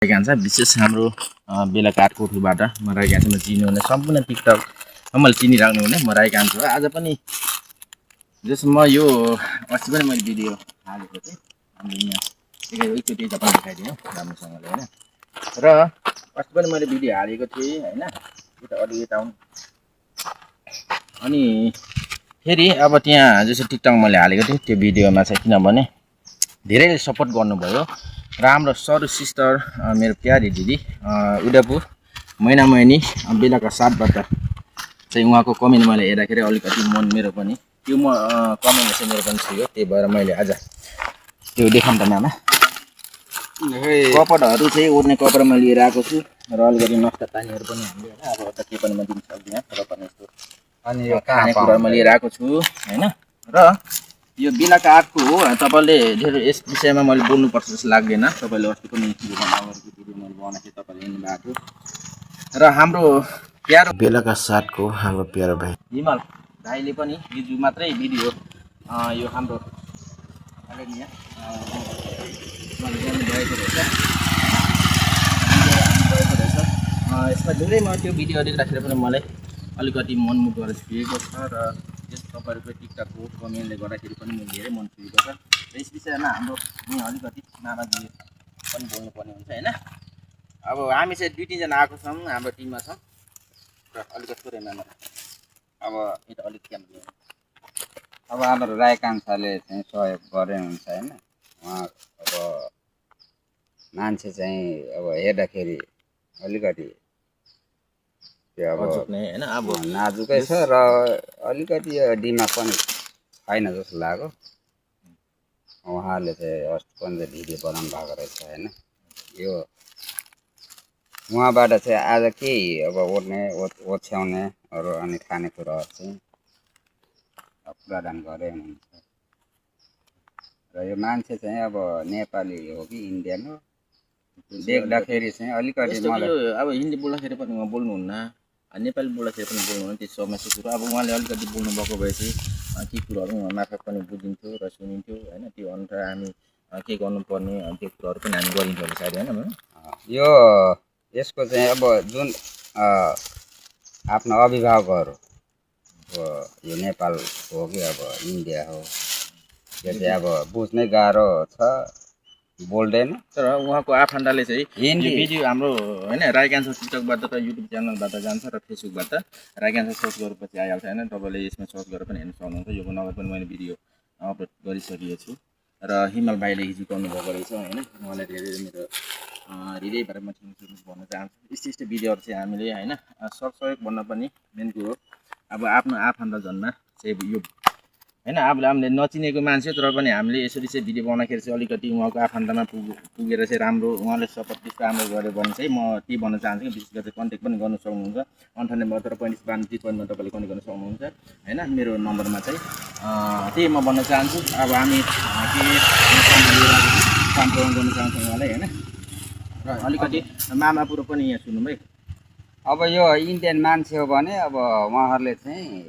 जान्छ विशेष हाम्रो बेला काठकोटबाट म रहेको छु। म चिन्नुहुने सम्पूर्ण टिकटक मैले चिनिराख्नु हुने म रहेको छु। आज पनि जस म यो अस्ति पनि मैले भिडियो हालेको थिएँ। अनि यहाँ एकचोटि तपाईँ देखाइदिनु राम्रोसँगले हैन। र अस्ति पनि मैले भिडियो हालेको थिएँ हैन। यता अलि यता अनि फेरि अब त्यहाँ जस्तो टिकटक मैले हालेको थिएँ त्यो भिडियोमा चाहिँ किनभने धेरैले सपोर्ट गर्नुभयो र हाम्रो सरू सिस्टर मेरो प्यारी दिदी उदयपुर मैनामैनी बेलाका साथबाट चाहिँ उहाँको कमेन्ट मैले हेर्दाखेरि अलिकति मन मेरो पनि त्यो कमेन्ट चाहिँ मेरो पनि थियो। त्यही भएर मैले आज त्यो देखाउँ त मामा कपडहरू चाहिँ ओर्ने कपडा मैले लिएर आएको छु र अलिकति नस्ता पानीहरू पनि हामीले होइन अब त के पनि म दिन सक्दिनँ तर पनि यस्तो अनि यो खानेकुराहरू म लिएर आएको छु होइन। र यो बेलाका आर्टको हो तपाईँले धेरै यस विषयमा मैले बोल्नुपर्छ जस्तो लाग्दैन। तपाईँले अस्ति पनि भिडियो मैले बनाएको थिएँ तपाईँले हेर्नु भएको र हाम्रो प्यारो बेलाका साथको हाम्रो प्यारो भाइ हिमाल भाइले पनि हिजो मात्रै भिडियो यो हाम्रो गर्नुभएको रहेछ। यसमा धेरै म त्यो भिडियो देख्दाखेरि पनि मलाई अलिकति मनमुख गरेर छुएको छ र यस तपाईँहरूको टिकटकको कमेन्टले गर्दाखेरि पनि मैले धेरै मन छुएको छ। र यस विषयमा हाम्रो अलिकति मामाजीले पनि बोल्नुपर्ने हुन्छ होइन। अब हामी चाहिँ 2-3 जना आएको छौँ हाम्रो टिममा छौँ र अलिकति थोरै मामा अब यता अलिक क्याम्प अब हाम्रो राई कान्छाले चाहिँ सहयोग गरे हुन्छ होइन। उहाँ अब मान्छे चाहिँ अब हेर्दाखेरि अलिकति त्यो अब होइन अब नाजुकै छ र अलिकति दिमाग पनि छैन जस्तो लाग्यो। उहाँहरूले चाहिँ अस्ति पनि भिडियो बनाउनु भएको रहेछ होइन। यो उहाँबाट चाहिँ आज केही अब ओर्ने ओछ्याउनेहरू अनि खानेकुराहरू चाहिँ प्रदान गरे हुनुहुन्छ। र यो मान्छे चाहिँ अब नेपाली हो कि इन्डियन हो देख्दाखेरि चाहिँ अलिकति मलाई अब हिन्दी बोल्दाखेरि पनि उहाँ बोल्नुहुन्न, नेपाली बोल्दाखेरि पनि बोल्नुहुन्न, त्यो समस्या कुरो। अब उहाँले अलिकति बोल्नुभएको भए चाहिँ ती कुरोहरू उहाँ मार्फत पनि बुझिन्थ्यो र सुनिन्थ्यो होइन। त्यो अनुसार हामी के गर्नुपर्ने त्यो कुरोहरू पनि हामी गरिन्थ्यो होला सायद होइन। यो यसको चाहिँ अब जुन आफ्नो अभिभावकहरू यो नेपाल हो कि अब इन्डिया हो यो चाहिँ अब बुझ्नै गाह्रो छ, बोल्दैन। तर उहाँको आफन्ताले चाहिँ हिन्दी भिडियो हाम्रो होइन राई क्यान्सर टिकटकबाट त युट्युब च्यानलबाट जान्छ र फेसबुकबाट राई क्यान्सर सर्च गरेपछि आइहाल्छ होइन। तपाईँले यसमा सर्च गरेर पनि हेर्न सक्नुहुन्छ। यो नभए पनि मैले भिडियो अपलोड गरिसकेको छु र हिमाल भाइले हिजो गर्नुभएको रहेछ होइन। उहाँलाई धेरै मेरो हृदयबाट म भन्न चाहन्छु। यस्तो यस्तो भिडियोहरू चाहिँ हामीले होइन सहयोग भन्न पनि मेन कुरो अब आफ्नो आफन्त जन्म चाहिँ यो होइन। अब हामीले नचिनेको मान्छे तर पनि हामीले यसरी चाहिँ भिडियो बनाउँदाखेरि चाहिँ अलिकति उहाँको आफन्तमा पुगेर चाहिँ राम्रो उहाँले सपोर्ट त्यस्तो राम्रो गऱ्यो भने चाहिँ म के भन्न चाहन्छु कि विशेष गरी कन्ट्याक्ट पनि गर्न सक्नुहुन्छ। 9872355253 तपाईँले कन्ट्याक्ट गर्न सक्नुहुन्छ होइन मेरो नम्बरमा चाहिँ। त्यही म भन्न चाहन्छु। अब हामी काम गर्न चाहन्छौँ उहाँलाई होइन। र अलिकति मामा कुरो पनि यहाँ सुन्नु है। अब यो इन्डियन मान्छे हो भने अब उहाँहरूले चाहिँ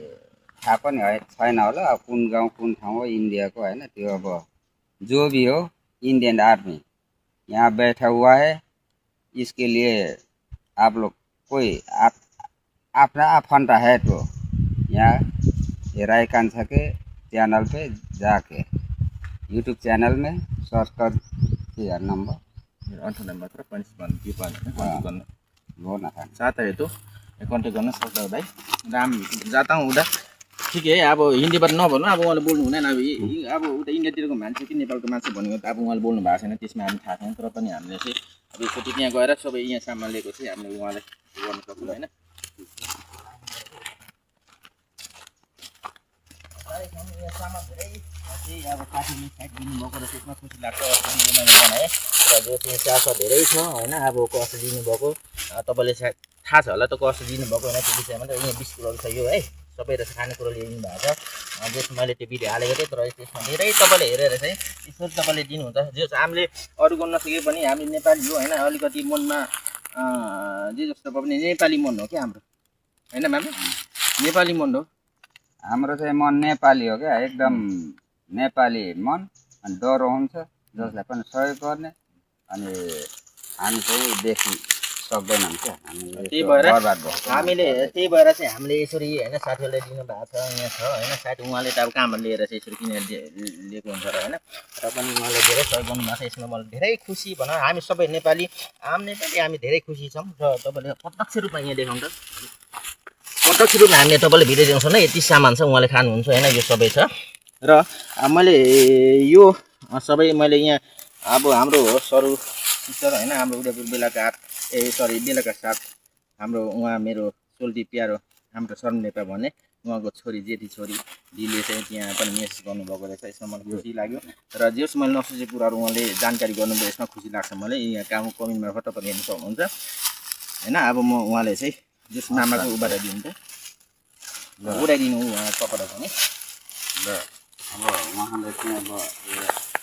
थाहा पनि छैन होला अब कुन गाउँ कुन ठाउँ हो इन्डियाको होइन। त्यो अब जो भी हो इंडियन आर्मी यहाँ बैठा हुआ है, इसके लिए आप लोग कोई अपना आफंता है तो यहाँ ये राई कान्छा के चैनल पे जाके यूट्यूब चैनल में सर्च कर नंबर 98 वो ना था साथ है तो कन्ट्याक्ट गर्न सक्छ भाइ। राम जाता हूँ उता ठिकै है। अब हिन्दीबाट नभन्नु अब उहाँले बोल्नु हुँदैन। अब उता इन्डियातिरको मान्छे कि नेपालको मान्छे भनेको त अब उहाँले बोल्नु भएको छैन त्यसमा हामी थाहा छैन। तर पनि हामीले चाहिँ अब एकचोटि त्यहाँ गएर सबै यहाँ सामान लिएको चाहिँ हामीले उहाँलाई गर्न सक्छौँ होइन। सामान धेरै अब काटिने साइड दिनुभएको र त्यसमा खुसी लाग्छ। अस्ति बनाएँ र जो चाहिँ चासो धेरै छ होइन। अब कसरी दिनुभएको तपाईँले सायद थाहा छ होला त कसरी दिनुभएको होइन त्यो विषयमा। त यहाँ 20 किलोहरू छ यो है सबै रहेछ खानेकुरो ल्याइदिनु भएको छ। जसमा मैले त्यो भिडियो हालेको थिएँ तर त्यसमा धेरै तपाईँले हेरेर चाहिँ यसरी तपाईँले दिनुहुन्छ। जो हामीले अरू गर्न नसके पनि हामी नेपाली हो होइन। अलिकति मनमा जे जस्तो भयो भने नेपाली मन हो क्या हाम्रो होइन मामा नेपाली मन हो हाम्रो चाहिँ मन नेपाली हो क्या एकदम नेपाली मन अनि डरो हुन्छ जसलाई पनि सहयोग गर्ने अनि हामी चाहिँ देखि सक्दैनौँ क्या हामीले त्यही भएर बर्बाद भएको हामीले त्यही भएर चाहिँ हामीले यसरी होइन साथीहरूले दिनु भएको छ यहाँ छ होइन सायद उहाँले त अब कहाँबाट लिएर चाहिँ यसरी किनेर लिएको हुन्छ र होइन र पनि उहाँले धेरै सहयोग गर्नुभएको छ यसमा मलाई धेरै खुसी भनौँ हामी सबै नेपाली आम नेपाली हामी धेरै खुसी छौँ र तपाईँले प्रत्यक्ष रूपमा यहाँ देखाउँ त प्रत्यक्ष रूपमा हामीले तपाईँले भिडियो देखाउँछौँ न यति सामान छ उहाँले खानुहुन्छ होइन यो सबै छ र मैले यो सबै मैले यहाँ अब हाम्रो सरू सिस्टर होइन हाम्रो उदयपुर बेलाका बेलाका साथ हाम्रो उहाँ मेरो सोल्टी प्यारो हाम्रो शरण नेपा भन्ने उहाँको छोरी जेठी छोरी दिदीले चाहिँ त्यहाँ पनि मेसेज गर्नुभएको रहेछ यसमा मलाई खुसी लाग्यो र जस मैले नसोचेको कुराहरू उहाँले जानकारी गर्नुभयो यसमा खुसी लाग्छ मलाई यहाँ काम कमेन्ट मार्फत तपाईँ हेर्न सक्नुहुन्छ होइन अब म उहाँले चाहिँ जस मामाको उबाट दिन्छ उडाइदिनु कपडा पनि र अब उहाँले चाहिँ अब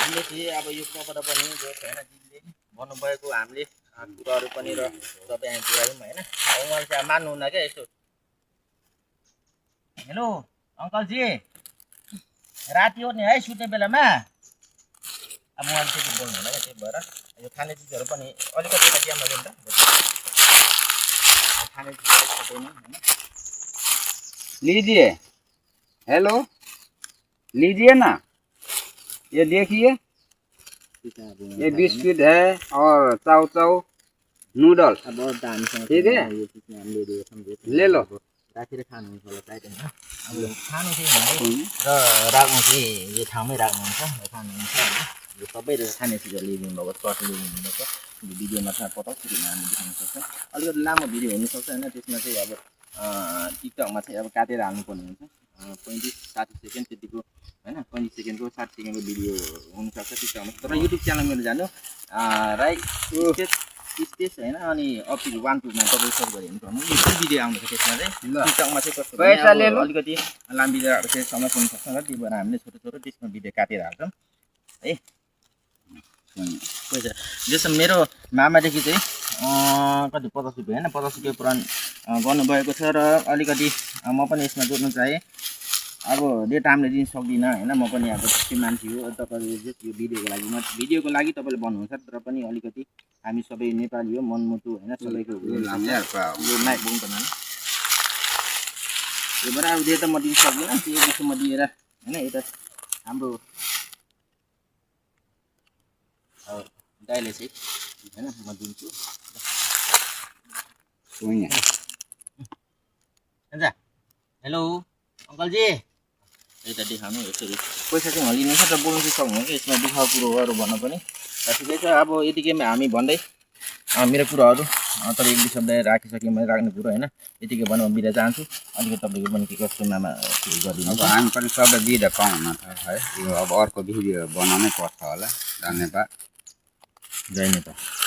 हामीले चाहिँ अब यो कपडा पनि जो छैन दिदीले भन्नुभएको हामीले कुराहरू पनि र तपाईँ हामी पुऱ्यायौँ होइन उहाँले चाहिँ मान्नुहुन्न क्या यस्तो हेलो अङ्कलजी राति हो नि है सुत्ने बेलामा अब उहाँले चाहिँ बोल्नु होला क्या त्यही भएर यो खाने चिजहरू पनि अलिकति त ज्यान लग्यो नि त खाने चिजहरू सबै नै होइन लीजिए हेलो लीजिए ना ये देखिए ये बिस्किट है और चाउ चाउ नूडल्स अब हामीसँग ठीक है यो चिज हामीले सम्झेको ले लो राखेर खानुहुन्छ होला सायद होइन अब खानु चाहिँ हामीले र राख्नु चाहिँ यो ठाउँमै राख्नुहुन्छ खानुहुन्छ होइन यो सबै खाने चिजहरू लिइदिनु भएको सर्ट लिइदिनु भएको यो भिडियोमा चाहिँ प्रत्यक्ष रूपमा हामी देखाउन सक्छौँ अलिकति लामो भिडियो हुनसक्छ होइन त्यसमा चाहिँ अब टिकटकमा चाहिँ अब काटेर हाल्नुपर्ने हुन्छ 35-60 सेकेन्ड त्यतिको होइन 35 सेकेन्डको 60 सेकेन्डको भिडियो हुनसक्छ टिकटकमा तर युट्युब च्यानल मेरो जानु राइट स्टेज होइन अनि अपिल 1 2 मा तपाईँ सर्च गरेर हेर्नु यो भिडियो आउँदैछ त्यसमा चाहिँ टिकटकमा चाहिँ कस्तो भने अलिकति लामो भिडियोहरू चाहिँ समस्या हुनसक्छ र त्यही भएर हामीले छोटो छोटो त्यसमा भिडियो काटेर हाल्छौँ है पैसा जस्तो मेरो मामादेखि चाहिँ कति 50 रुपियाँ होइन 50 रुपियाँ पुरान गर्नुभएको छ र अलिकति म पनि यसमा जोड्नु चाहेँ अब डेटा हामीले दिन सक्दिनँ होइन म पनि अब त्यस्तै मान्छे हो तपाईँले जस्ट यो भिडियोको लागि तपाईँले भन्नुहुन्छ तर पनि अलिकति हामी सबै नेपाली हो मनमुटु होइन सबैको यो माइक बोल्नु पर्दैन यो भएर अब डेटा म दिन सक्दिनँ त्यो जस्तो म दिएर होइन यता हाम्रो दाइले चाहिँ होइन म दिन्छु हुन्छ हेलो अङ्कलजी यता देखाउनु यसरी पैसा चाहिँ लिनु छ र बोल्नु चाहिँ सक्नुहुन्छ कि यसमा दुःख कुरोहरू भन्नु पनि र ठिकै छ अब यतिकैमा हामी भन्दै मेरो कुराहरू तर एक दुई शब्द राखिसकेँ मैले राख्ने कुरो होइन यतिकै भन्नु म बिदा चाहन्छु अलिकति तपाईँको पनि के कस्तो मामा गरिदिनु अब हामी पनि सबै बिदा पाउन है यो अब अर्को भिडियो बनाउनै पर्छ होला धन्यवाद जय नेपाल